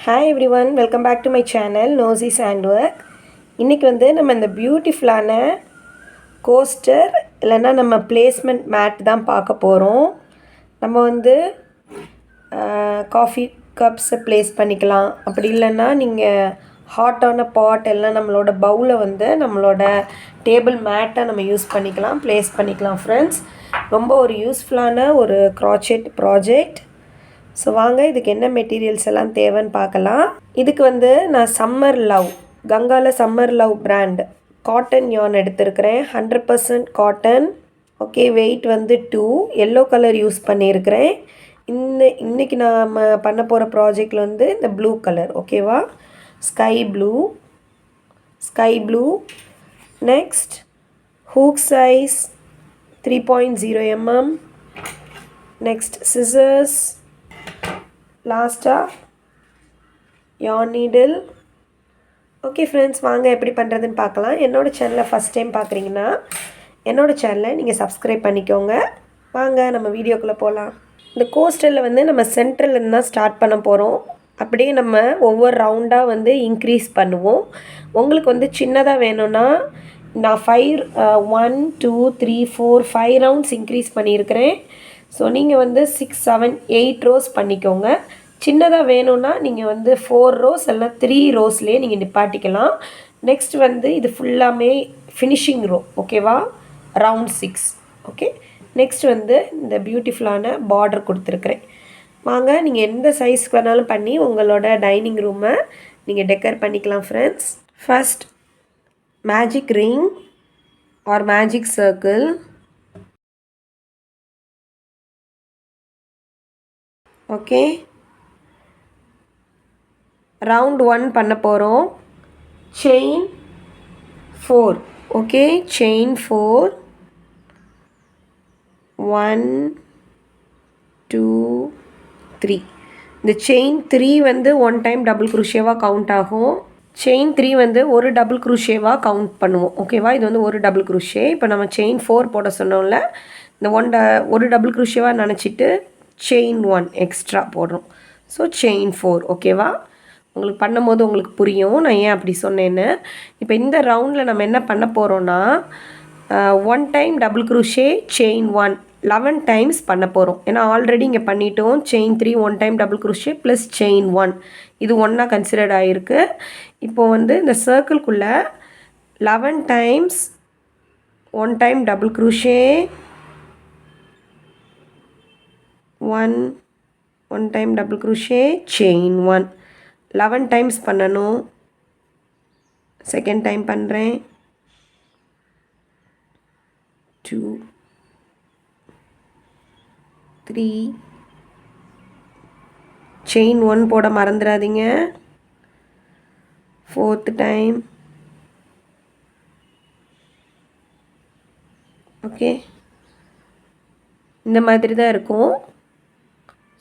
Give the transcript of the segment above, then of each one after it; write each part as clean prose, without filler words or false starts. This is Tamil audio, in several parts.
Hi everyone, welcome back to my channel நோசிஸ் ஹேண்ட் ஒர்க். இன்றைக்கி நம்ம இந்த பியூட்டிஃபுல்லான கோஸ்டர் இல்லைன்னா நம்ம பிளேஸ்மெண்ட் மேட் தான் பார்க்க போகிறோம். நம்ம காஃபி கப்ஸை ப்ளேஸ் பண்ணிக்கலாம். அப்படி இல்லைன்னா நீங்கள் ஹாட்டான பாட் எல்லாம் நம்மளோட பவுலை நம்மளோட டேபிள் மேட்டை நம்ம யூஸ் பண்ணிக்கலாம், ப்ளேஸ் பண்ணிக்கலாம் ஃப்ரெண்ட்ஸ். ரொம்ப ஒரு யூஸ்ஃபுல்லான ஒரு க்ராச்செட் ப்ராஜெக்ட். ஸோ வாங்க இதுக்கு என்ன மெட்டீரியல்ஸ் எல்லாம் தேவைன்னு பார்க்கலாம். இதுக்கு நான் சம்மர் லவ், கங்காவில் summer love brand cotton yarn எடுத்திருக்கிறேன். 100% cotton. Okay, weight 2. Yellow colour use பண்ணியிருக்கிறேன். இன்றைக்கி நாம் பண்ண போகிற ப்ராஜெக்டில் இந்த ப்ளூ கலர், ஓகேவா, sky blue. Next hook size 3.0 mm. Next scissors. லாஸ்ட்டாக யான் நீடில். ஓகே ஃப்ரெண்ட்ஸ், வாங்க எப்படி பண்ணுறதுன்னு பார்க்கலாம். என்னோடய சேனலை ஃபஸ்ட் டைம் பார்க்குறீங்கன்னா என்னோடய சேனலை நீங்கள் சப்ஸ்கிரைப் பண்ணிக்கோங்க. வாங்க நம்ம வீடியோக்குள்ளே போகலாம். இந்த கோஸ்டரில் நம்ம சென்ட்ரல்லேருந்து தான் ஸ்டார்ட் பண்ண போகிறோம். அப்படியே நம்ம ஒவ்வொரு ரவுண்டாக இன்க்ரீஸ் பண்ணுவோம். உங்களுக்கு சின்னதாக வேணும்னா நான் 1 2 3 4 5 ரவுண்ட்ஸ் இன்க்ரீஸ் பண்ணியிருக்கிறேன். ஸோ நீங்கள் 6 7 8 ரோஸ் பண்ணிக்கோங்க. சின்னதாக வேணும்னா நீங்கள் 4 ரோஸ் இல்லைனா 3 ரோஸ்லேயே நீங்கள் நிப்பாட்டிக்கலாம். நெக்ஸ்ட் இது ஃபுல்லாமே ஃபினிஷிங் ரோ, ஓகேவா, ரவுண்ட் 6. ஓகே, நெக்ஸ்ட் இந்த பியூட்டிஃபுல்லான பார்டர் கொடுத்துருக்குறேன். வாங்க நீங்கள் எந்த சைஸ்க்கு வேணாலும் பண்ணி உங்களோட டைனிங் ரூமை நீங்கள் டெக்கர் பண்ணிக்கலாம் friends. First magic ring or magic circle. Okay, round 1 பண்ண போகிறோம். செயின் 4. Okay, chain 4. 1 2 3. இந்த செயின் 3 1 டைம் டபுள் குரூஷேவாக கவுண்ட் ஆகும். செயின் 3 ஒரு டபுள் குரூஷேவாக கவுண்ட் பண்ணுவோம், ஓகேவா. இது ஒரு டபுள் குரூஷே. இப்போ நம்ம செயின் 4 போட சொன்னோம்ல, இந்த ஒரு டபுள் குரூஷேவாக நினச்சிட்டு செயின் 1 எக்ஸ்ட்ரா போடுறோம். ஸோ செயின் 4, ஓகேவா. உங்களுக்கு பண்ணும்போது உங்களுக்கு புரியும் நான் ஏன் அப்படி சொன்னேன்னு. இப்போ இந்த ரவுண்டில் நம்ம என்ன பண்ண போகிறோன்னா 1 time double crochet chain 1 11 times பண்ண போகிறோம். ஏன்னா ஆல்ரெடி இங்கே பண்ணிட்டோம். Chain 3 1 time double crochet plus chain 1, இது ஒன்றா கன்சிடர்ட் ஆகிருக்கு. இப்போது இந்த சர்க்கிள்குள்ளே 11 times 1 time double crochet 1 time double crochet chain 1 11 times பண்ணணும். செகண்ட் டைம் பண்ணுறேன். 2 3 செயின் 1 போட மறந்துடாதீங்க. 4th time. ஓகே, இந்த மாதிரி தான் இருக்கும்.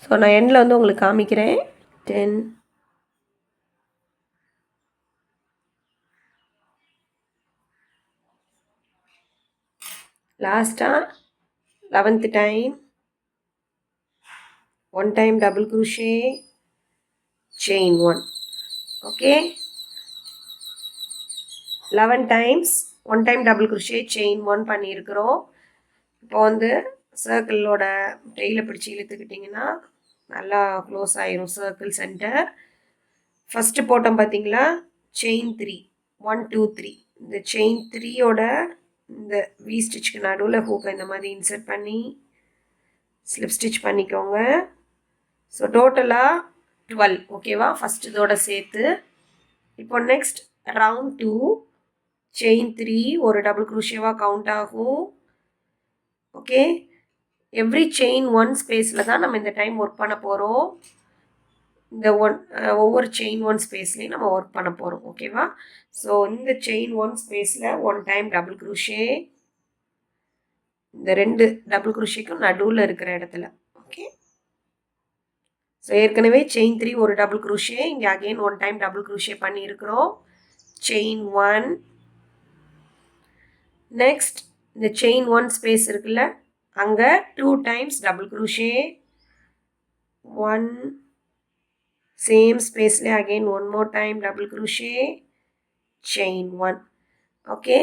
ஸோ நான் எண்டில் உங்களுக்கு காமிக்கிறேன். 10 லாஸ்ட்டாக 11th time 1 time double crochet chain 1. Okay, 11 times 1 time double crochet chain 1 பண்ணியிருக்கிறோம். இப்போ சர்க்கிளோட டெய்லை பிடிச்சி இழுத்துக்கிட்டிங்கன்னா நல்லா க்ளோஸ் ஆயிரும் சர்க்கிள் சென்டர். ஃபஸ்ட்டு போட்டோம் பார்த்தீங்களா, செயின் 3 1 2 3. இந்த செயின் 3யோட இந்த வி ஸ்டிச்சுக்கு நடுவில் ஹூக்கை இந்த மாதிரி இன்சர்ட் பண்ணி ஸ்லிப் ஸ்டிச் பண்ணிக்கோங்க. ஸோ டோட்டலாக 12, ஓகேவா, ஃபஸ்ட் இதோட சேர்த்து. இப்போ நெக்ஸ்ட் ரவுண்ட் 2 செயின் 3 ஒரு டபுள் குரூஷேவாக கவுண்ட் ஆகும். ஓகே, எவ்ரி செயின் 1 ஸ்பேஸில் தான் நம்ம இந்த டைம் ஒர்க் பண்ண போகிறோம். இந்த ஒவ்வொரு செயின் 1 ஸ்பேஸ்லேயும் நம்ம ஒர்க் பண்ண போகிறோம், ஓகேவா. ஸோ இந்த செயின் 1 ஸ்பேஸில் 1 டைம் டபுள் குரூஷே இந்த 2 டபுள் குரூஷேக்கும் நடுவில் இருக்கிற இடத்துல. ஓகே, ஸோ ஏற்கனவே செயின் 3 ஒரு டபுள் குரூஷே, இங்கே அகெயின் 1 டைம் டபுள் குரூஷே பண்ணியிருக்கிறோம். செயின் 1. நெக்ஸ்ட் இந்த செயின் 1 ஸ்பேஸ் இருக்குல்ல, அங்கே 2 டைம்ஸ் டபுள் குரூஷே 1 சேம் ஸ்பேஸ்லேயே again one more time double crochet chain one. Okay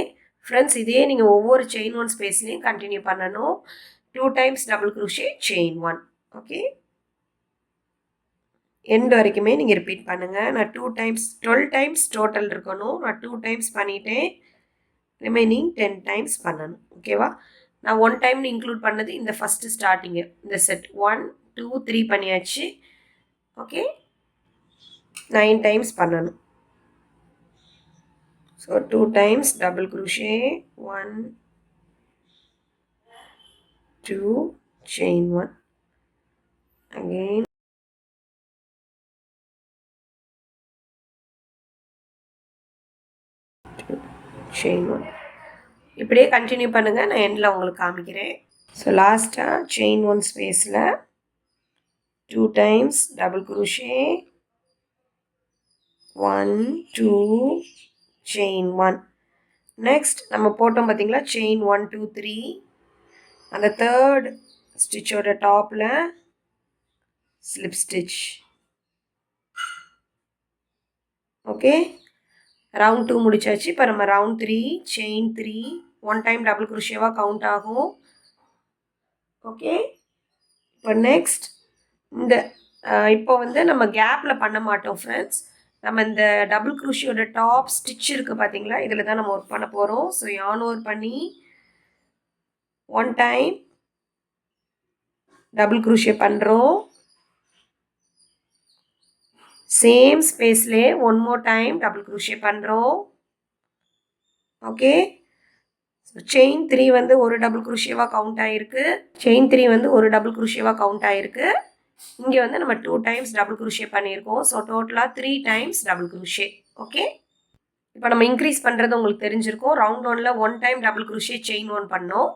friends, இதே நீங்கள் ஒவ்வொரு செயின் ஒன் ஸ்பேஸ்லேயும் கண்டினியூ பண்ணணும். 2 times double crochet chain one. Okay, end வரைக்குமே நீங்கள் ரிப்பீட் பண்ணுங்கள். நான் 2 டைம்ஸ் 12 டைம்ஸ் டோட்டல் இருக்கணும். நான் 2 டைம்ஸ் பண்ணிவிட்டேன், ரிமைனிங் 10 டைம்ஸ் பண்ணணும். ஓகேவா? நான் 1 டைம் இன்க்ளூட் பண்ணது இந்த ஃபஸ்ட்டு ஸ்டார்டிங்கு, இந்த செட் 1 2 3 பண்ணியாச்சு. ஓகே, 9 டைம்ஸ் பண்ணணும். So 2 times double crochet 1 2 chain 1 again chain 1. இப்படியே கண்டினியூ பண்ணுங்கள், நான் எண்டில் உங்களுக்கு காமிக்கிறேன். ஸோ லாஸ்ட்டாக செயின் 1 ஸ்பேஸில் 2 times double crochet 1 2 chain 1. Next நம்ம போட்டோம் பார்த்தீங்களா, செயின் 1 2 3, அந்த தேர்ட் ஸ்டிச்சோட டாப்பில் ஸ்லிப் ஸ்டிச். ஓகே, ரவுண்ட் 2 முடிச்சாச்சு. இப்போ நம்ம ரவுண்ட் 3 செயின் 3 1 டைம் டபுள் குரோஷேவாக கவுண்ட் ஆகும். ஓகே, இப்போ நெக்ஸ்ட் இந்த இப்போ வந்து நம்ம கேப்பில் பண்ண மாட்டோம் ஃப்ரெண்ட்ஸ். நம்ம இந்த டபுள் குரோஷியோட டாப் ஸ்டிச் இருக்குது பார்த்தீங்களா, இதில் தான் நம்ம ஒர்க் பண்ண போகிறோம். ஸோ யான் ஓவர் பண்ணி 1 டைம் டபுள் குரோஷே பண்ணுறோம். சேம் ஸ்பேஸ்லேயே 1 மோர் டைம் டபுள் குரோஷே பண்ணுறோம். ஓகே, செயின் 3 வந்து ஒரு டபுள் குரோஷேவாக கவுண்ட் ஆகிருக்கு. செயின் 3 வந்து ஒரு டபுள் குரோஷேவாக கவுண்ட் ஆகிருக்கு. இங்கே வந்து நம்ம 2 டைம்ஸ் டபுள் குரோஷே பண்ணியிருக்கோம். ஸோ டோட்டலாக 3 டைம்ஸ் டபுள் குரோஷே. ஓகே, இப்போ நம்ம இன்க்ரீஸ் பண்ணுறது உங்களுக்கு தெரிஞ்சிருக்கும். ரவுண்ட் 1ல் 1 டைம் டபுள் குரோஷே செயின் 1 பண்ணோம்.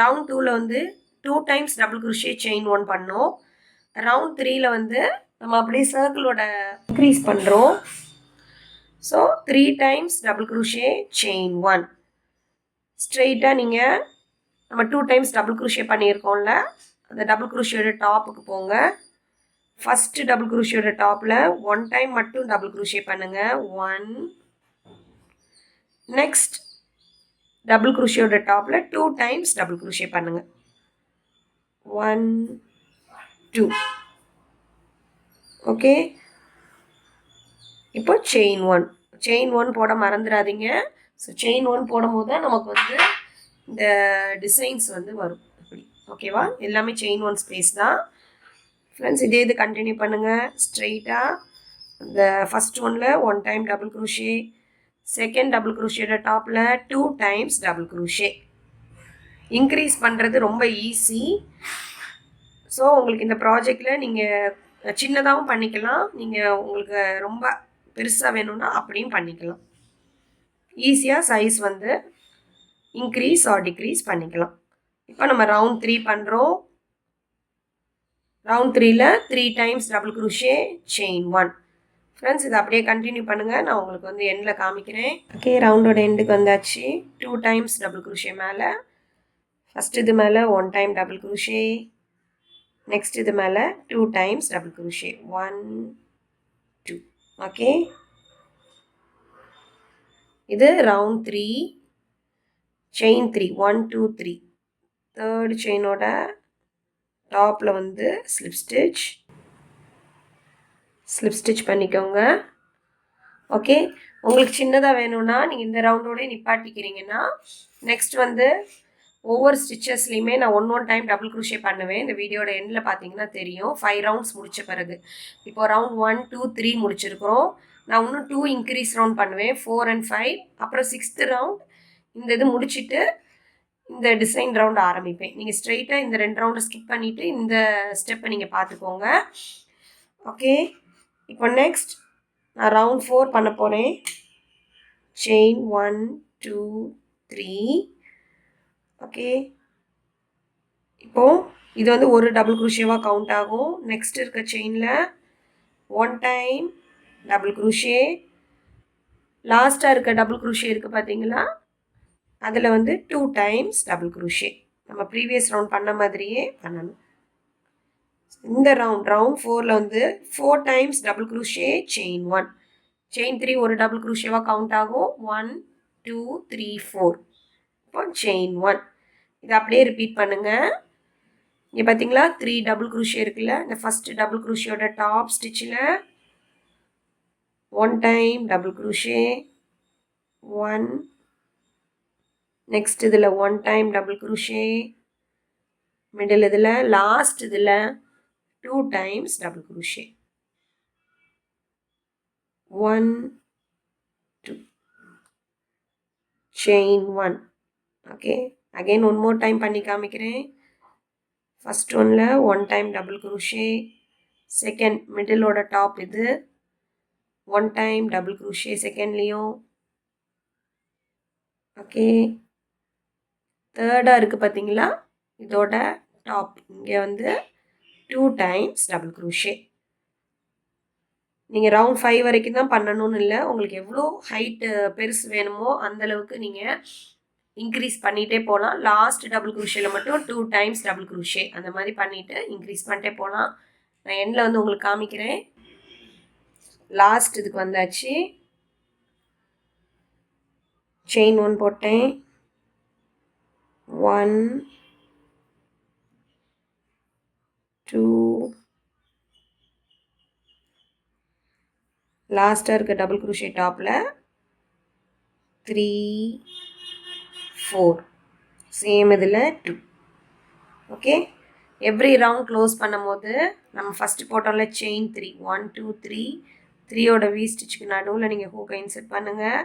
ரவுண்ட் 2ல் வந்து 2 டைம்ஸ் டபுள் குரோஷே செயின் 1 பண்ணோம். ரவுண்ட் 3ல் வந்து நம்ம அப்படியே சர்க்கிளோட இன்க்ரீஸ் பண்ணுறோம். So 3 times double crochet chain 1. ஸ்ட்ரெயிட்டாக நீங்கள் நம்ம 2 டைம்ஸ் டபுள் குரோஷே பண்ணியிருக்கோம்ல, அந்த டபுள் குரோஷியோட டாப்புக்கு போங்க. ஃபஸ்ட்டு டபுள் குரோஷியோட டாப்பில் 1 டைம் மட்டும் டபுள் குரோஷே பண்ணுங்கள். 1. நெக்ஸ்ட் டபுள் குரோஷியோட டாப்பில் 2 டைம்ஸ் டபுள் குரோஷே பண்ணுங்கள். 1 2. ஓகே, இப்போ செயின் 1. செயின் 1 போட மறந்துடாதீங்க. ஸோ செயின் 1 போடும் போது தான் நமக்கு வந்து இந்த டிசைன்ஸ் வந்து வரும். அப்படி ஓகேவா? எல்லாமே செயின் 1 ஸ்பேஸ் தான் ஃப்ரெண்ட்ஸ். இதே இது கண்டினியூ பண்ணுங்கள். ஸ்ட்ரெயிட்டாக இந்த ஃபஸ்ட் ஒனில் 1 time double crochet, second double குரோஷியோட டாப்பில் 2 டைம்ஸ் டபுள் குரோஷே. இன்க்ரீஸ் பண்ணுறது ரொம்ப ஈஸி. ஸோ உங்களுக்கு இந்த ப்ராஜெக்டில் நீங்கள் சின்னதாகவும் பண்ணிக்கலாம், நீங்கள் உங்களுக்கு ரொம்ப பெருசாக வேணும்னா அப்படியும் பண்ணிக்கலாம். ஈஸியாக சைஸ் வந்து இன்க்ரீஸ் ஆர் டிக்ரீஸ் பண்ணிக்கலாம். இப்போ நம்ம ரவுண்ட் 3 பண்ணுறோம். ரவுண்ட் 3ல் 3 times double crochet chain 1. Friends, இதை அப்படியே கண்டினியூ பண்ணுங்கள், நான் உங்களுக்கு வந்து எண்டில் காமிக்கிறேன். ஓகே, ரவுண்டோட எண்டுக்கு வந்தாச்சு. 2 டைம்ஸ் டபுள் குரோஷே மேலே, ஃபஸ்ட் இது மேலே 1 டைம் டபுள் குரோஷே, நெக்ஸ்ட் இது மேலே 2 டைம்ஸ் டபுள் குரோஷே 1 2. ஓகே, இது ரவுண்ட் 3 செயின் 3 1 2 3. தேர்ட் செயினோட டாப்பில் வந்து ஸ்லிப் ஸ்டிச் பண்ணிக்கோங்க. ஓகே, உங்களுக்கு சின்னதாக வேணும்னா நீங்கள் இந்த ரவுண்டோடய நிப்பாட்டிக்கிறீங்கன்னா நெக்ஸ்ட் வந்து ஒவ்வொரு ஸ்டிச்சஸ்லையுமே நான் 1 டைம் டபுள் குரோஷே பண்ணுவேன். இந்த வீடியோட எண்டில் பார்த்தீங்கன்னா தெரியும். 5 ரவுண்ட்ஸ் முடித்த பிறகு இப்போ ரவுண்ட் 1 2 3 முடிச்சிருக்கிறோம். நான் இன்னும் 2 இன்க்ரீஸ் ரவுண்ட் பண்ணுவேன், 4 and 5. அப்புறம் 6th ரவுண்ட் இந்த இது முடிச்சுட்டு இந்த டிசைன் ரவுண்ட் ஆரம்பிப்பேன். நீங்கள் ஸ்ட்ரெயிட்டாக இந்த 2 ரவுண்டை ஸ்கிப் பண்ணிவிட்டு இந்த ஸ்டெப்பை நீங்கள் பார்த்துக்கோங்க. ஓகே, இப்போ நெக்ஸ்ட் நான் ரவுண்ட் 4 பண்ண போகிறேன். செயின் 1 2 3. ஓகே, இப்போது இது வந்து ஒரு டபுள் குரோஷேவாக கவுண்ட் ஆகும். நெக்ஸ்ட் இருக்க செயினில் 1 டைம் டபுள் குரோஷே, லாஸ்ட்டாக இருக்க டபுள் குரோஷே இருக்குது பார்த்தீங்களா, அதில் வந்து 2 டைம்ஸ் டபுள் குரோஷே. நம்ம ப்ரீவியஸ் ரவுண்ட் பண்ண மாதிரியே பண்ணணும். இந்த ரவுண்ட் 4ல் வந்து 4 times double crochet chain 1, chain 3 ஒரு டபுள் குரூஷேவாக கவுண்ட் ஆகும். 1 2 3 4. இப்போ செயின் 1 இதை அப்படியே ரிப்பீட் பண்ணுங்க. இங்கே பார்த்தீங்களா 3 டபுள் குரூஷே இருக்குல்ல, இந்த ஃபர்ஸ்ட் டபுள் குரூஷியோட டாப் ஸ்டிச்சில் 1 டைம் டபுள் குரூஷே 1, நெக்ஸ்ட் இதில் 1 டைம் டபுள் குரூஷே, மிடில் இதில் லாஸ்ட் இதில் 2 times double crochet 1 2 chain 1. Okay, again one more time பண்ணி காமிக்கிறேன். ஃபர்ஸ்ட் ஒன்ல 1 டைம் டபுள் குரூஷே, செகண்ட் மிடிலோட டாப் இது 1 டைம் டபுள் குரூஷே செகண்ட்லேயும். ஓகே, தேர்டாக இருக்குது பார்த்தீங்களா, இதோட டாப் இங்கே வந்து 2 டைம்ஸ் டபுள் குரூஷே. நீங்கள் ரவுண்ட் 5 வரைக்கும் தான் பண்ணணும்னு இல்லை, உங்களுக்கு எவ்வளோ ஹைட்டு பெருசு வேணுமோ அந்தளவுக்கு நீங்கள் இன்க்ரீஸ் பண்ணிகிட்டே போகலாம். லாஸ்ட் டபுள் குரூஷேல மட்டும் 2 டைம்ஸ் டபுள் குரூஷே அந்த மாதிரி பண்ணிவிட்டு இன்க்ரீஸ் பண்ணிட்டே போகலாம். நான் எண்டில் வந்து உங்களுக்கு காமிக்கிறேன். லாஸ்ட் இதுக்கு வந்தாச்சு. செயின் 1 போட்டேன், 1 2, லாஸ்ட்டாக இருக்க டபுள் குரூஷே டாப்பில் 3 4, சேம் இதில் 2. ஓகே, எவ்ரி ரவுண்ட் க்ளோஸ் பண்ணும் போது நம்ம ஃபஸ்ட்டு போட்டோம்ல செயின் 3 1 2 3, 3யோட வி ஸ்டிச்சுக்கு நடுவில் நீங்கள் ஹூக்கை இன்செர்ட் பண்ணுங்கள்.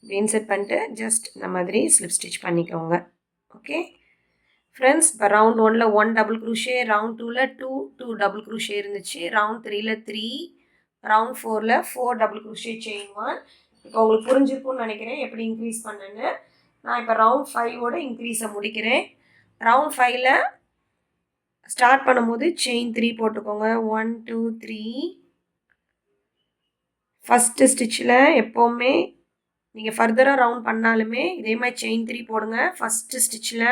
இன்செர்ட் பண்ணிட்டு ஜஸ்ட் இந்த மாதிரி ஸ்லிப் ஸ்டிச் பண்ணிக்கோங்க. ஓகே ஃப்ரெண்ட்ஸ், இப்போ ரவுண்ட் 1ல் 1 டபுள் குரூஷே, ரவுண்ட் 2ல் 2 டபுள் குரூஷே இருந்துச்சு, ரவுண்ட் 3ல் 3, ரவுண்ட் 4ல் 4 டபுள் குரூஷே செயின் 1. இப்போ உங்களுக்கு புரிஞ்சிருக்கும்னு நினைக்கிறேன் எப்படி இன்க்ரீஸ் பண்ணேன்னு. நான் இப்போ ரவுண்ட் 5ஓட இன்க்ரீஸை முடிக்கிறேன். ரவுண்ட் 5ல் ஸ்டார்ட் பண்ணும்போது செயின் 3 போட்டுக்கோங்க. 1 2 3. ஃபஸ்ட்டு ஸ்டிச்சில் எப்போவுமே நீங்கள் ஃபர்தராக ரவுண்ட் பண்ணாலுமே இதே மாதிரி செயின் 3 போடுங்க. ஃபஸ்ட்டு ஸ்டிச்சில்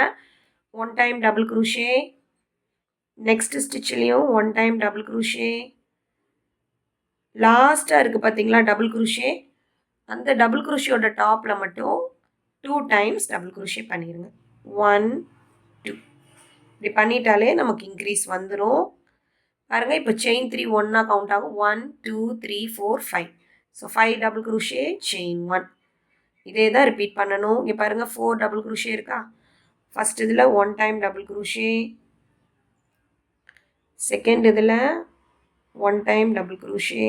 1 டைம் டபுள் குரூஷே, நெக்ஸ்ட் ஸ்டிச்லேயும் 1 டைம் டபுள் குரூஷே, லாஸ்ட்டாக இருக்குது பார்த்தீங்களா டபுள் குரூஷே, அந்த டபுள் குரூஷியோட டாப்பில் மட்டும் 2 டைம்ஸ் டபுள் குரூஷே பண்ணிடுங்க. 1 2 இப்படி பண்ணிட்டாலே நமக்கு இன்க்ரீஸ் வந்துடும். பாருங்கள், இப்போ செயின் 3 ஒன்றா கவுண்ட் ஆகும். 1 2 3 4 5. So 5 double crochet chain 1. இதே தான் ரிப்பீட் பண்ணணும். இங்கே பாருங்கள் 4 டபுள் குரூஷே இருக்கா. ஃபஸ்ட் இதில் 1 டைம் டபுள் குரூஷே, செகண்ட் இதில் 1 டைம் டபுள் குரூஷே,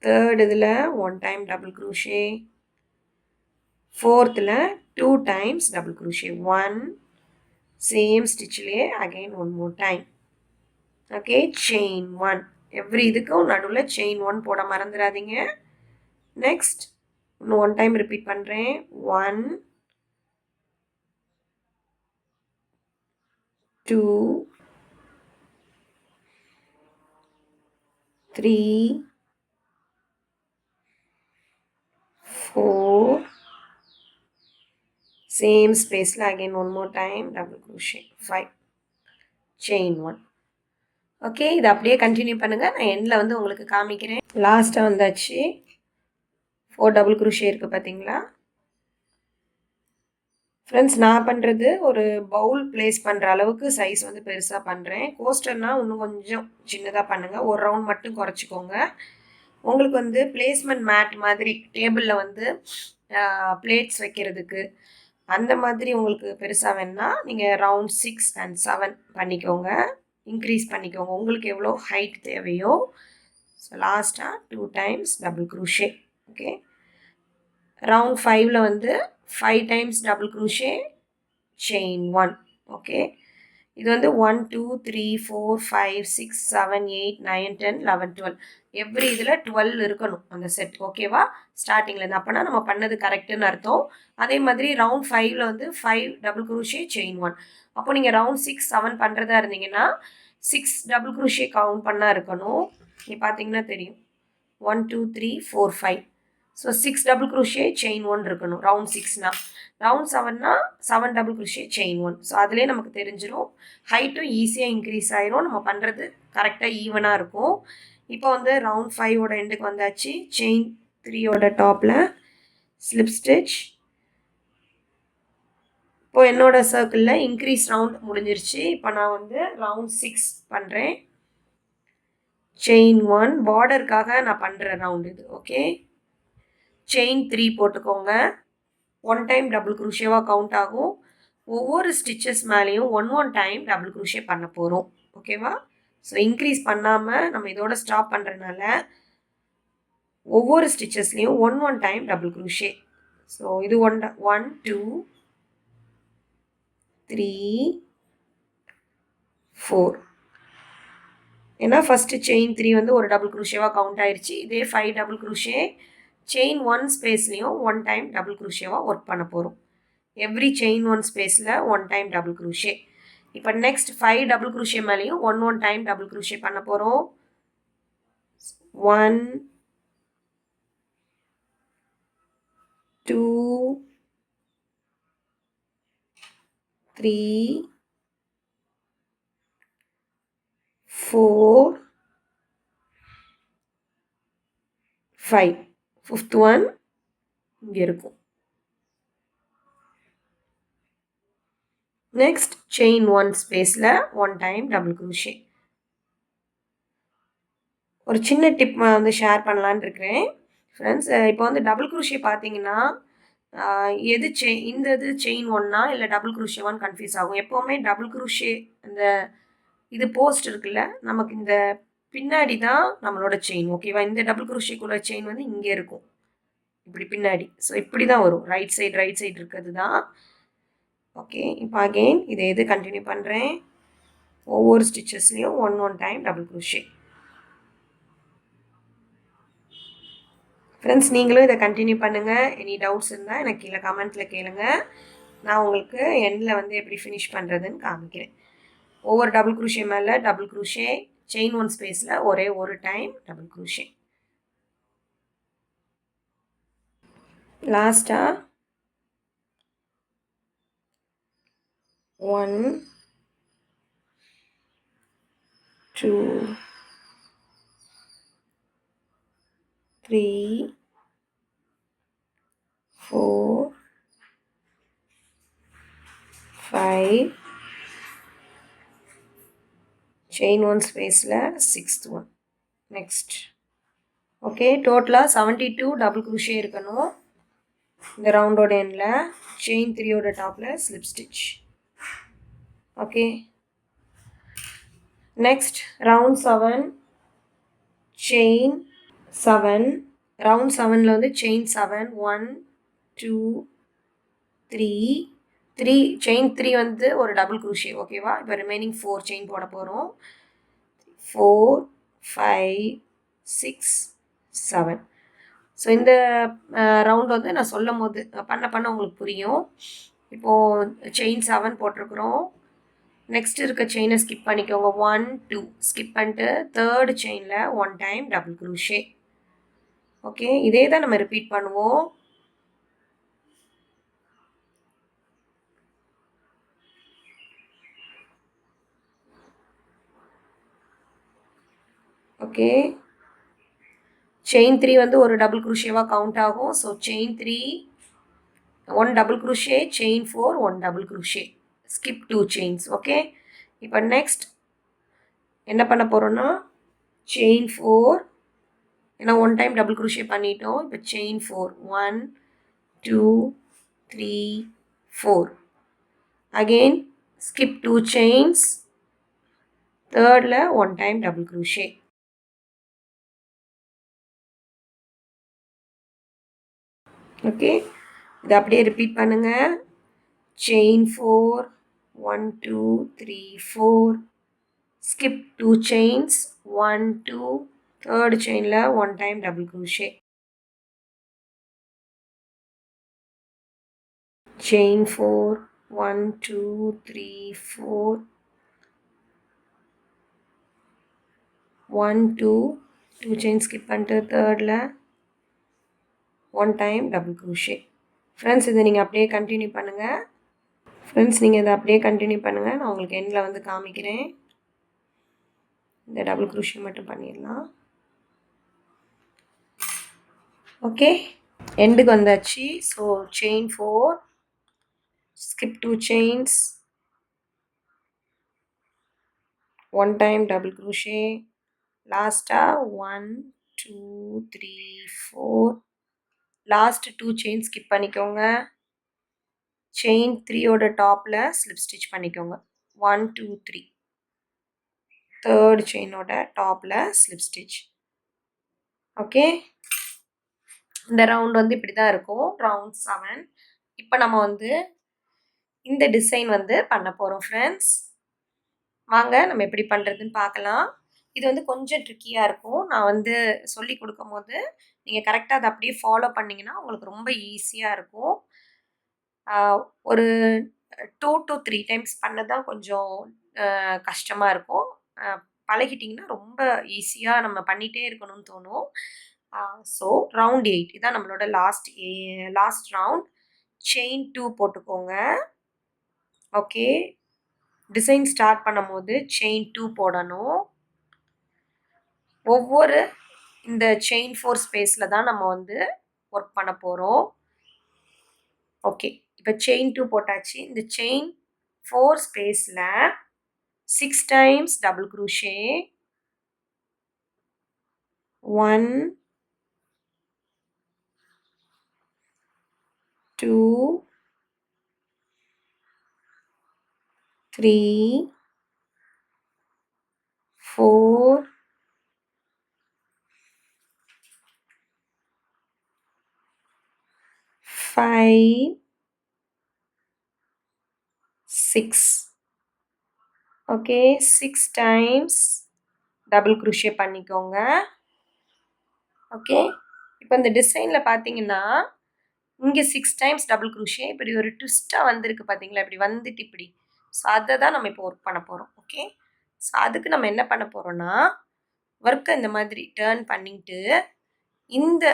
தேர்ட் இதில் 1 டைம் டபுள் குரூஷே, ஃபோர்த்தில் 2 டைம்ஸ் டபுள் குரூஷே 1, சேம் ஸ்டிச்சிலே again one more time. Okay, chain 1. Every இதுக்கும் நடுவில் செயின் 1 போட மறந்துடாதீங்க. நெக்ஸ்ட் இன்னும் 1 டைம் ரிப்பீட் பண்ணுறேன். 1 2 3 4, same spaceல again one more time double crochet 5, chain 1. Okay, இதை அப்படியே கண்டினியூ பண்ணுங்கள். நான் எண்டில் வந்து உங்களுக்கு காமிக்கிறேன். லாஸ்ட்டாக வந்தாச்சு. 4 டபுள் குரூஷே இருக்குது பார்த்தீங்களா ஃப்ரெண்ட்ஸ். நான் பண்ணுறது ஒரு பவுல் பிளேஸ் பண்ணுற அளவுக்கு சைஸ் வந்து பெருசாக பண்ணுறேன். கோஸ்டர்னால் இன்னும் கொஞ்சம் சின்னதாக பண்ணுங்கள். ஒரு ரவுண்ட் மட்டும் குறைச்சிக்கோங்க. உங்களுக்கு வந்து பிளேஸ்மெண்ட் மேட் மாதிரி டேபிளில் வந்து பிளேட்ஸ் வைக்கிறதுக்கு அந்த மாதிரி உங்களுக்கு பெருசாக வேணுன்னா நீங்கள் ரவுண்ட் 6 and 7 பண்ணிக்கோங்க, இன்க்ரீஸ் பண்ணிக்கோங்க உங்களுக்கு எவ்வளோ ஹைட் தேவையோ. ஸோ லாஸ்ட்டாக 2 times double crochet. Okay, round 5ல் வந்து 5 times double crochet chain 1. Okay, இது வந்து 1 2 3 4 5 6 7 8 9 10 11 12 எவ்ரி இதில் 12 இருக்கணும் அந்த செட். ஓகேவா, ஸ்டார்டிங்லேருந்து. அப்போனா நம்ம பண்ணது கரெக்டுன்னு அர்த்தம். அதே மாதிரி ரவுண்ட் 5ல் வந்து 5 டபுள் குரூஷே செயின் 1. அப்போ நீங்கள் ரவுண்ட் 6 7 பண்ணுறதா இருந்தீங்கன்னா 6 டபுள் குரூஷே கவுண்ட் பண்ணால் இருக்கணும். நீங்கள் பார்த்தீங்கன்னா தெரியும் 1 2 3 4 5. ஸோ 6 டபுள் crochet செயின் 1 இருக்கணும் ரவுண்ட் 6னா. ரவுண்ட் 7னா 7 டபுள் crochet செயின் 1. ஸோ அதுலேயே நமக்கு தெரிஞ்சிடும். ஹைட்டும் ஈஸியாக இன்க்ரீஸ் ஆயிரும். நம்ம பண்ணுறது கரெக்டாக ஈவனாக இருக்கும். இப்போ வந்து ரவுண்ட் 5ஓட எண்டுக்கு வந்தாச்சு. செயின் 3ஓட டாப்பில் ஸ்லிப் ஸ்டிச். இப்போ என்னோட சர்க்கிளில் இன்க்ரீஸ் ரவுண்ட் முடிஞ்சிருச்சு. இப்போ நான் வந்து ரவுண்ட் 6 பண்ணுறேன். செயின் 1 பார்டருக்காக நான் பண்ணுற ரவுண்ட் இது. ஓகே, செயின் 3 போட்டுக்கோங்க. 1 டைம் டபுள் crochetவாக கவுண்ட் ஆகும். ஒவ்வொரு ஸ்டிச்சஸ் மேலேயும் 1 டைம் டபுள் crochet பண்ண போகிறோம். ஓகேவா? ஸோ இன்க்ரீஸ் பண்ணாமல் நம்ம இதோட ஸ்டாப் பண்ணுறதுனால ஒவ்வொரு ஸ்டிச்சஸ்லேயும் 1 டைம் டபுள் crochet. ஸோ இது 1 2 3 4. ஏன்னா ஃபஸ்ட்டு செயின் 3 வந்து ஒரு டபுள் crochetவாக கவுண்ட் ஆயிடுச்சு. இதே 5 டபுள் crochet செயின் 1 ஸ்பேஸ்லேயும் 1 டைம் டபுள் crochetவாக ஒர்க் பண்ண போகிறோம். எவ்ரி செயின் 1 ஸ்பேஸில் 1 டைம் டபுள் crochet. இப்போ நெக்ஸ்ட் 5 டபுள் crochet மேலேயும் 1 டைம் டபுள் crochet பண்ண போகிறோம். 1 2 3 4 5. 5th ஒன் இங்கே இருக்கும். நெக்ஸ்ட் செயின் 1 ஸ்பேஸில் 1 டைம் டபுள் crochet. ஒரு சின்ன டிப் வந்து ஷேர் பண்ணலான்னு இருக்கிறேன் ஃப்ரெண்ட்ஸ். இப்போ வந்து டபுள் crochet பார்த்தீங்கன்னா எது இந்த இது செயின் 1னா இல்லை டபுள் crochet 1 கன்ஃபியூஸ் ஆகும். எப்போவுமே டபுள் crochet அந்த இது போஸ்ட் இருக்குல்ல, நமக்கு இந்த பின்னாடி தான் நம்மளோட செயின். ஓகேவா? இந்த டபுள் crochetக்குள்ள செயின் வந்து இங்கே இருக்கும், இப்படி பின்னாடி. ஸோ இப்படி தான் வரும். ரைட் சைடு இருக்கிறது தான். ஓகே, இப்போ அகெயின் இதை எது கண்டினியூ பண்ணுறேன். ஒவ்வொரு ஸ்டிச்சஸ்லேயும் 1 டைம் டபுள் crochet. ஃப்ரெண்ட்ஸ், நீங்களும் இதை கண்டினியூ பண்ணுங்கள். எனி டவுட்ஸ் இருந்தால் எனக்கு கீழே கமெண்ட்டில் கேளுங்க. நான் உங்களுக்கு எண்டில் வந்து எப்படி ஃபினிஷ் பண்ணுறதுன்னு காமிக்கிறேன். ஒவ்வொரு டபுள் crochet மேலே டபுள் crochet, செயின் 1 ஸ்பேஸில் ஒரே ஒரு டைம் டபுள் crochet. லாஸ்ட்டாக 1 2 3 4 5 செயின் 1 ஸ்பேஸில் 6th ஒன். நெக்ஸ்ட் ஓகே, டோட்டலாக 72 டபுள் crochet இருக்கணும். இந்த ரவுண்டோட எண்டில் செயின் 3ஓட டாப்பில் slip stitch. Okay, next round 7 chain 7. Round 7ல் வந்து செயின் 7 1 2 3 செயின் 3 வந்து ஒரு டபுள் crochet. ஓகேவா? இப்போ ரிமைனிங் 4 செயின் போட போகிறோம். 4 5 6 7. ஸோ இந்த ரவுண்ட் வந்து நான் சொல்லும் போது பண்ண உங்களுக்கு புரியும். இப்போது செயின் 7 போட்டிருக்கிறோம். நெக்ஸ்ட் இருக்க செயினை ஸ்கிப் பண்ணிக்கோங்க. 1 2 ஸ்கிப் பண்ணிட்டு தேர்டு செயினில் 1 டைம் டபுள் crochet. ஓகே, இதே தான் நம்ம ரிப்பீட் பண்ணுவோம். ஓகே, செயின் 3 வந்து ஒரு டபுள் crochetவாக கவுண்ட் ஆகும். So chain 3 1 double crochet, chain 4 1 double crochet, ஸ்கிப் 2 செயின்ஸ். ஓகே, இப்போ நெக்ஸ்ட் என்ன பண்ண போகிறோன்னா செயின் 4, ஏன்னா 1 டைம் டபுள் crochet பண்ணிட்டோம். இப்போ செயின் 4 1 2 3 4. Again skip 2 chains. தேர்டில் 1 டைம் டபுள் crochet. ஓகே, இதை அப்படியே ரிப்பீட் பண்ணுங்கள். செயின் 4 1 2 3 4. Skip 2 chains 1 2. தேர்டு செயினில் 1 time double crochet. Chain 4 1 2 3 4. 1 2 2 chain skip பண்ணிட்டு தேர்டில் 1 டைம் டபுள் crochet. ஃப்ரெண்ட்ஸ் இதை நீங்கள் அப்படியே கண்டினியூ பண்ணுங்கள். நீங்கள் இதை அப்படியே கண்டினியூ பண்ணுங்கள். நான் உங்களுக்கு எண்டில் வந்து காமிக்கிறேன். இந்த டபுள் crochet மட்டும் பண்ணிடலாம். ஓகே, எண்டுக்கு வந்தாச்சு. So chain 4, skip 2 chains, 1 time double crochet, லாஸ்ட்டாக 1 2 3 4, லாஸ்ட் 2 chains ஸ்கிப் பண்ணிக்கோங்க. செயின் 3ஓட டாப்பில் ஸ்லிப் ஸ்டிச் பண்ணிக்கோங்க. 1 2 3, தேர்ட் செயினோட டாப்பில் ஸ்லிப் ஸ்டிச். ஓகே, இந்த ரவுண்ட் வந்து இப்படி தான் இருக்கும், ரவுண்ட் 7. இப்போ நம்ம வந்து இந்த டிசைன் வந்து பண்ண போகிறோம் ஃப்ரெண்ட்ஸ். வாங்க நம்ம எப்படி பண்ணுறதுன்னு பார்க்கலாம். இது வந்து கொஞ்சம் ட்ரிக்கியாக இருக்கும். நான் வந்து சொல்லி கொடுக்கும் போது நீங்கள் கரெக்டாக அதை அப்படியே ஃபாலோ பண்ணிங்கன்னா உங்களுக்கு ரொம்ப ஈஸியாக இருக்கும். ஒரு 2 to 3 டைம்ஸ் பண்ண தான் கொஞ்சம் கஷ்டமாக இருக்கும். பழகிட்டிங்கன்னா ரொம்ப ஈஸியாக நம்ம பண்ணிகிட்டே இருக்கணும்னு தோணும். ஸோ ரவுண்ட் 8 இதான் நம்மளோட லாஸ்ட் ரவுண்ட். செயின் 2 போட்டுக்கோங்க. ஓகே, டிசைன் ஸ்டார்ட் பண்ணும் போது செயின் 2 போடணும். ஒவ்வொரு இந்த செயின் 4 ஸ்பேஸில் தான் நம்ம வந்து ஒர்க் பண்ண போகிறோம். ஓகே, இப்போ செயின் 2 போட்டாச்சு. இந்த செயின் 4 ஸ்பேஸில் 6 times double crochet, 1 2 3 4 5 6. Okay, 6 times double crochet பண்ணிக்கோங்க. ஓகே, இப்போ இந்த டிசைனில் பார்த்தீங்கன்னா இங்கே 6 டைம்ஸ் டபுள் crochet இப்படி ஒரு ட்விஸ்ட்டாக வந்திருக்கு பார்த்தீங்களா, இப்படி வந்துட்டு இப்படி. ஸோ அதை தான் நம்ம இப்போ ஒர்க் பண்ண போகிறோம். ஓகே, ஸோ அதுக்கு நம்ம என்ன பண்ண போகிறோம்னா, ஒர்க்கை இந்த மாதிரி டேர்ன் பண்ணிட்டு இந்த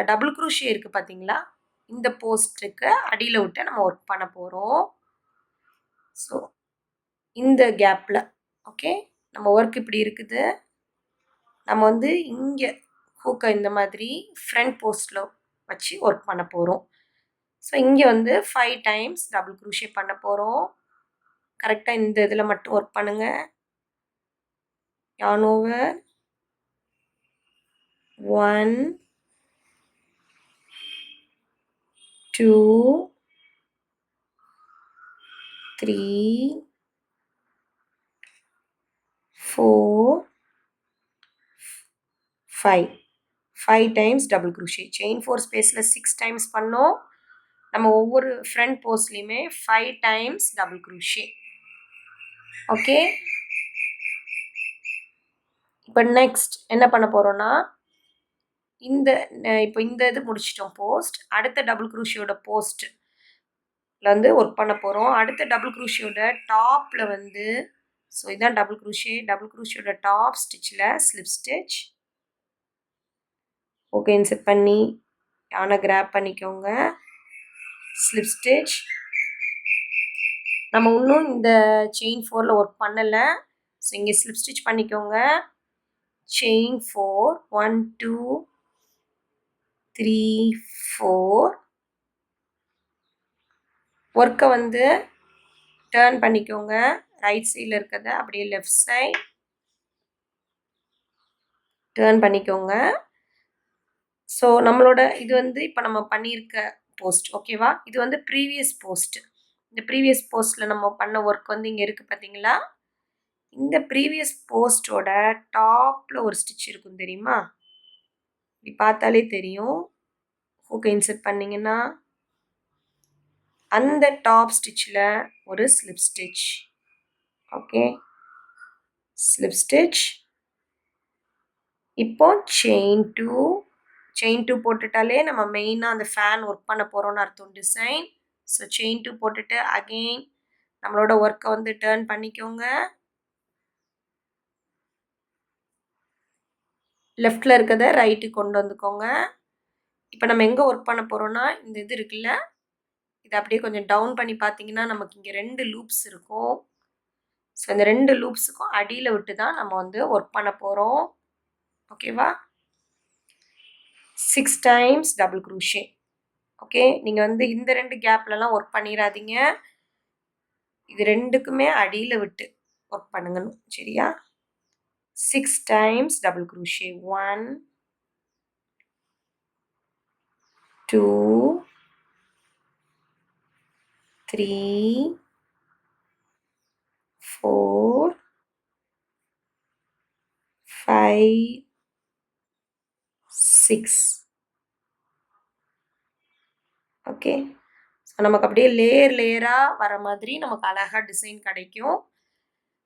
டபுள் crochet இருக்குது பார்த்தீங்களா, இந்த போஸ்ட்டுக்கு அடியில் விட்டு நம்ம ஒர்க் பண்ண போகிறோம். ஸோ இந்த கேப்பில் ஓகே, நம்ம ஒர்க் இப்படி இருக்குது. நம்ம வந்து இங்கே ஹூக்கை இந்த மாதிரி ஃப்ரண்ட் போஸ்ட்டில் வச்சு ஒர்க் பண்ண போகிறோம். ஸோ இங்கே வந்து 5 டைம்ஸ் டபுள் crochet பண்ண போகிறோம். கரெக்டாக இந்த இதில் மட்டும் ஒர்க் பண்ணுங்கள். yarn over 1 2 3 4 5 times double crochet. Chain 4 ஸ்பேஸில் 6 டைம்ஸ் பண்ணோம். நம்ம ஒவ்வொரு ஃப்ரண்ட் போஸ்ட்லேயுமே 5 டைம்ஸ் டபுள் crochet. ஓகே, இப்போ நெக்ஸ்ட் என்ன பண்ண போகிறோன்னா, இப்போ இந்த இது முடிச்சிட்டோம் போஸ்ட். அடுத்த டபுள் crochetயோட போஸ்ட்டில் வந்து ஒர்க் பண்ண போகிறோம். அடுத்த டபுள் crochetயோட டாப்பில் வந்து ஸோ இதான் டபுள் crochetயோட டாப் ஸ்டிச்சில் ஸ்லிப் ஸ்டிச். ஓகே, இன்செர்ட் பண்ணி யானை கிராப் பண்ணிக்கோங்க. Slip stitch. நம்ம இன்னும் இந்த செயின் 4ல் ஒர்க் பண்ணலை. ஸோ இங்கே ஸ்லிப் ஸ்டிச் பண்ணிக்கோங்க. செயின் 4 1 2 3 4. ஒர்க்கை வந்து டேர்ன் பண்ணிக்கோங்க. ரைட் சைடில் இருக்கிறத அப்படியே லெஃப்ட் சைட் டேர்ன் பண்ணிக்கோங்க. ஸோ நம்மளோட இது வந்து இப்போ நம்ம பண்ணியிருக்க போஸ்ட் ஓகேவா, இது வந்து ப்ரீவியஸ் போஸ்ட். இந்த ப்ரீவியஸ் போஸ்ட்டில் நம்ம பண்ண ஒர்க் வந்து இங்கே இருக்குது பார்த்தீங்களா. இந்த ப்ரீவியஸ் போஸ்ட்டோட டாப்பில் ஒரு ஸ்டிச் இருக்கும் தெரியுமா, இப்படி பார்த்தாலே தெரியும். ஹூக்கை இன்செர்ட் பண்ணிங்கன்னா அந்த டாப் ஸ்டிச்சில் ஒரு slip stitch. Okay, slip stitch. இப்போ செயின் 2 போட்டுட்டாலே நம்ம மெயினாக அந்த ஃபேன் ஒர்க் பண்ண போகிறோம்னு அர்த்தம் டிசைன். ஸோ செயின் 2 போட்டுட்டு அகெயின் நம்மளோட ஒர்க்கை வந்து டேர்ன் பண்ணிக்கோங்க. லெஃப்டில் இருக்கிறத ரைட்டுக்கு கொண்டு வந்துக்கோங்க. இப்போ நம்ம எங்கே ஒர்க் பண்ண போகிறோம்னா இந்த இது இருக்குல்ல, இதை அப்படியே கொஞ்சம் டவுன் பண்ணி பார்த்தீங்கன்னா நமக்கு இங்கே 2 லூப்ஸ் இருக்கும். ஸோ இந்த 2 லூப்ஸுக்கும் அடியில் விட்டு தான் நம்ம வந்து ஒர்க் பண்ண போகிறோம். ஓகேவா? 6 டைம்ஸ் டபுள் க்ரூஷே. ஓகே, நீங்கள் வந்து இந்த 2 கேப்லலாம் ஒர்க் பண்ணிடாதீங்க. இது 2க்குமே அடியில் விட்டு ஒர்க் பண்ணுங்கணும். சரியா? 6 times double crochet. 1 2 3 4 5 6. Okay, so நமக்கு அப்படியே லேயராக வர மாதிரி நமக்கு அழகாக டிசைன் கிடைக்கும்.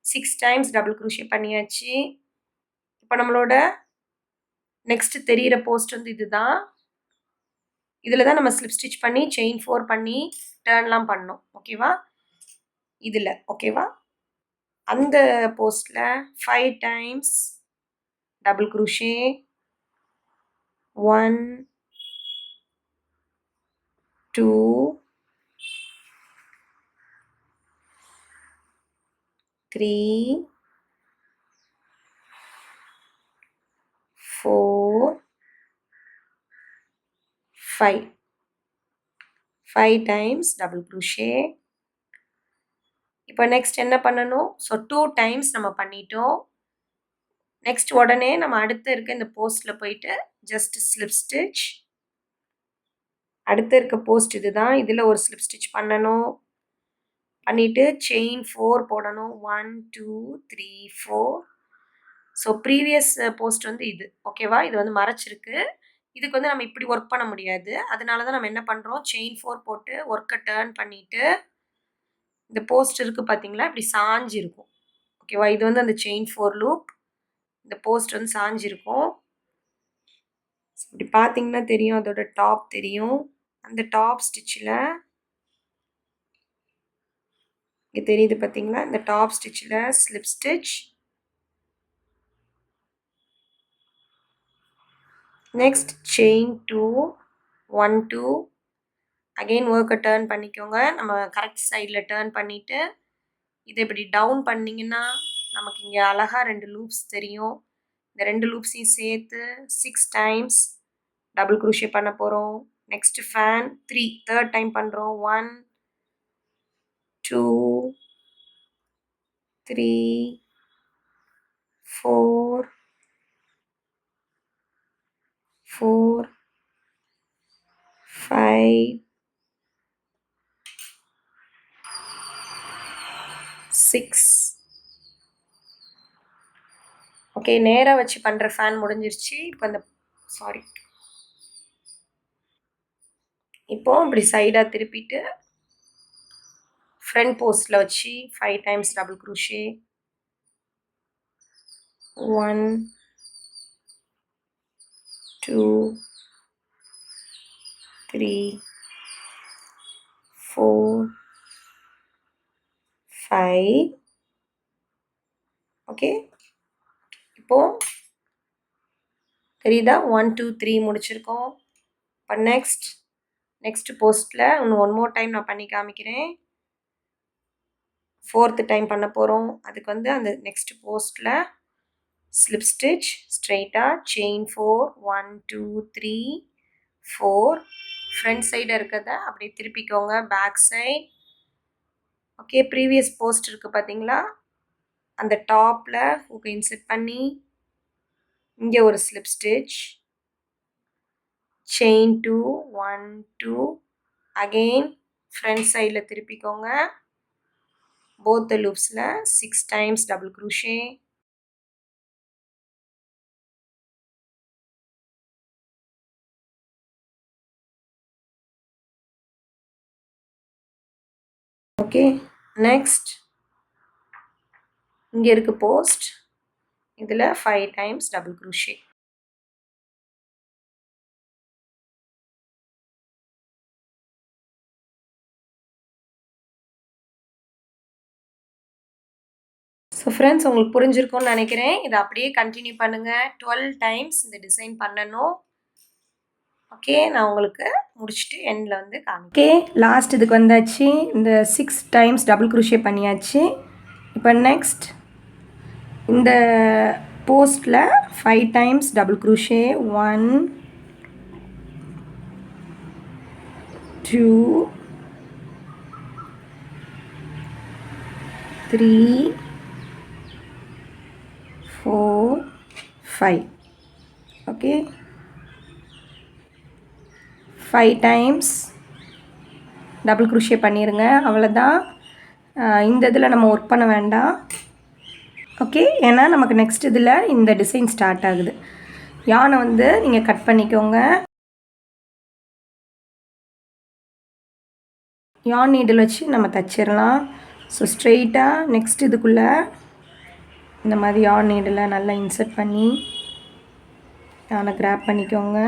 6 டைம்ஸ் டபுள் க்ரூஷே பண்ணியாச்சு. இப்போ நம்மளோட நெக்ஸ்ட் தெரிகிற போஸ்ட் வந்து இதுதான். இதில் தான் நம்ம ஸ்லிப் ஸ்டிச் பண்ணி செயின் 4 பண்ணி டர்ன்லாம் பண்ணோம். ஓகேவா? இதில் ஓகேவா? அந்த போஸ்ட்டில் 5 times double crochet. 1 2 3 4 5 times double crochet. இப்போ நெக்ஸ்ட் என்ன பண்ணணும்? ஸோ 2 டைம்ஸ் நம்ம பண்ணிட்டோம். நெக்ஸ்ட் உடனே நம்ம அடுத்து இருக்க இந்த போஸ்ட்டில் போயிட்டு ஜஸ்ட் ஸ்லிப் ஸ்டிச். அடுத்து இருக்க போஸ்ட் இதுதான். இதில் ஒரு ஸ்லிப் ஸ்டிச் பண்ணணும். பண்ணிவிட்டு செயின் 4 போடணும். 1 2 3 4. ஸோ ப்ரீவியஸ் போஸ்ட் வந்து இது. ஓகேவா? இது வந்து மறைச்சிருக்கு. இதுக்கு வந்து நம்ம இப்படி ஒர்க் பண்ண முடியாது. அதனால தான் நம்ம என்ன பண்ணுறோம், செயின் 4 போட்டு ஒர்க்கை டர்ன் பண்ணிவிட்டு இந்த போஸ்ட் இருக்குது பார்த்தீங்களா, இப்படி சாஞ்சு இருக்கும். ஓகேவா? இது வந்து அந்த செயின் 4 லூப். இந்த போஸ்ட் வந்து சாஞ்சிருக்கும். இப்படி பார்த்தீங்கன்னா தெரியும், அதோட டாப் தெரியும். அந்த டாப் ஸ்டிச்சில் இங்கே தெரியுது பார்த்தீங்களா, இந்த டாப் ஸ்டிச்சில் slip stitch. Next chain 2 1 2. Again ஒர்க்கை டர்ன் பண்ணிக்கோங்க. நம்ம கரெக்ட் சைடில் டர்ன் பண்ணிவிட்டு இதை இப்படி டவுன் பண்ணிங்கன்னா நமக்கு இங்கே அழகாக 2 லூப்ஸ் தெரியும். இந்த 2 லூப்ஸையும் சேர்த்து 6 டைம்ஸ் டபுள் க்ரூஷே பண்ண போகிறோம். நெக்ஸ்ட் ஃபேன் 3 தேர்ட் டைம் பண்ணுறோம். 1 2 3 4 4 5 6. ஓகே, நேராக வச்சு பண்ணுற ஃபேன் முடிஞ்சிருச்சு. இப்போ இந்த இப்போ இப்படி சைடாக திருப்பிட்டு ஃப்ரண்ட் போஸ்ட்டில் வச்சு 5 டைம்ஸ் டபுள் க்ரூஷே. 1 2 3 4 5. ஓகே, இப்போ தெரியுதா, 1 2 3 முடிச்சிருக்கோம். இப்போ நெக்ஸ்ட் போஸ்ட்டில் இன்னும் 1 மோர் டைம் நான் பண்ணி காமிக்கிறேன். 4th டைம் பண்ண போகிறோம். அதுக்கு வந்து அந்த நெக்ஸ்ட் போஸ்ட்டில் ஸ்லிப் ஸ்டிச் ஸ்ட்ரெயிட்டாக செயின் 4 1 2 3 4. ஃப்ரண்ட் சைடு இருக்கிறத அப்படியே திருப்பிக்கோங்க, back side. Okay, previous post இருக்குது பார்த்தீங்களா, அந்த டாப்பில் ஹூக்கை இன்செர்ட் பண்ணி இங்கே ஒரு slip stitch, chain 2 1 2. Again front சைடில் திருப்பிக்கோங்க. போத் த லூப்ஸில் 6 times double crochet. Okay, next இங்கே இருக்கு போஸ்ட். இதில் 5 times double crochet. So friends, உங்களுக்கு புரிஞ்சிருக்கும்னு நினைக்கிறேன். இதை அப்படியே கண்டினியூ பண்ணுங்கள். 12 டைம்ஸ் இந்த டிசைன் பண்ணணும். ஓகே, நான் உங்களுக்கு முடிச்சுட்டு எண்டில் வந்து ஓகே, லாஸ்ட் இதுக்கு வந்தாச்சு. இந்த 6 டைம்ஸ் டபுள் குரோஷே பண்ணியாச்சு. இப்போ நெக்ஸ்ட் இந்த போஸ்ட்டில் 5 times double crochet. 1 2 3 4 5. Okay, 5 times double crochet பண்ணிடுங்க. அவ்வளோதான். இந்த இதில் நம்ம ஒர்க் பண்ண வேண்டாம். ஓகே, ஏன்னா நமக்கு நெக்ஸ்ட் இதில் இந்த டிசைன் ஸ்டார்ட் ஆகுது. யானை வந்து நீங்கள் கட் பண்ணிக்கோங்க. யான் நீடில் வச்சு நம்ம தைச்சிடலாம். ஸோ ஸ்ட்ரெயிட்டாக நெக்ஸ்ட் இதுக்குள்ளே இந்த மாதிரி யான் நீடில் நல்லா இன்சர்ட் பண்ணி யானை கிராப் பண்ணிக்கோங்க.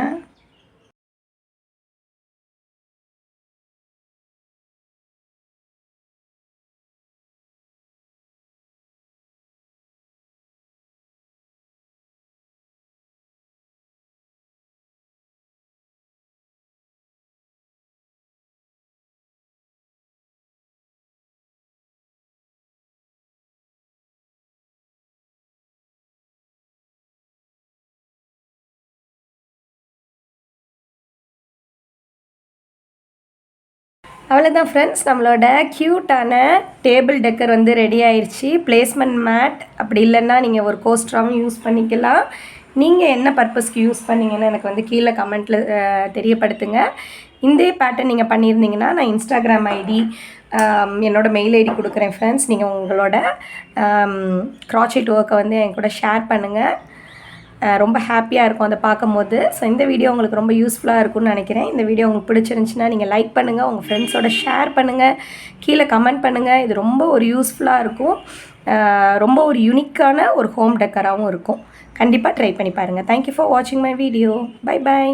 அவ்வளோதான் ஃப்ரெண்ட்ஸ், நம்மளோட க்யூட்டான டேபிள் டெக்கர் வந்து ரெடி ஆயிடுச்சு. பிளேஸ்மெண்ட் மேட் அப்படி இல்லைன்னா நீங்கள் ஒரு கோஸ்டராகவும் யூஸ் பண்ணிக்கலாம். நீங்கள் என்ன பர்பஸ்க்கு யூஸ் பண்ணிங்கன்னு எனக்கு வந்து கீழே கமெண்ட்டில் தெரியப்படுத்துங்க. இந்த பேட்டர்ன் நீங்கள் பண்ணியிருந்தீங்கன்னா நான் இன்ஸ்டாகிராம் ஐடி என்னோடய மெயில் ஐடி கொடுக்குறேன் ஃப்ரெண்ட்ஸ். நீங்கள் உங்களோட க்ராச்செட் ஒர்க்கை வந்து என் கூட ஷேர் பண்ணுங்கள். ரொம்ப ஹாப்பியாக இருக்கும் அதை பார்க்கும்போது. ஸோ இந்த வீடியோ உங்களுக்கு ரொம்ப யூஸ்ஃபுல்லாக இருக்கும்னு நினைக்கிறேன். இந்த வீடியோ உங்களுக்கு பிடிச்சிருந்துச்சின்னா நீங்கள் லைக் பண்ணுங்கள், உங்கள் ஃப்ரெண்ட்ஸோட ஷேர் பண்ணுங்கள், கீழே கமெண்ட் பண்ணுங்கள். இது ரொம்ப ஒரு யூஸ்ஃபுல்லாக இருக்கும். ரொம்ப ஒரு யூனிக்கான ஒரு ஹோம் டெக்கராகவும் இருக்கும். கண்டிப்பாக ட்ரை பண்ணி பாருங்கள். தேங்க்யூ ஃபார் வாட்சிங் மை வீடியோ. Bye bye.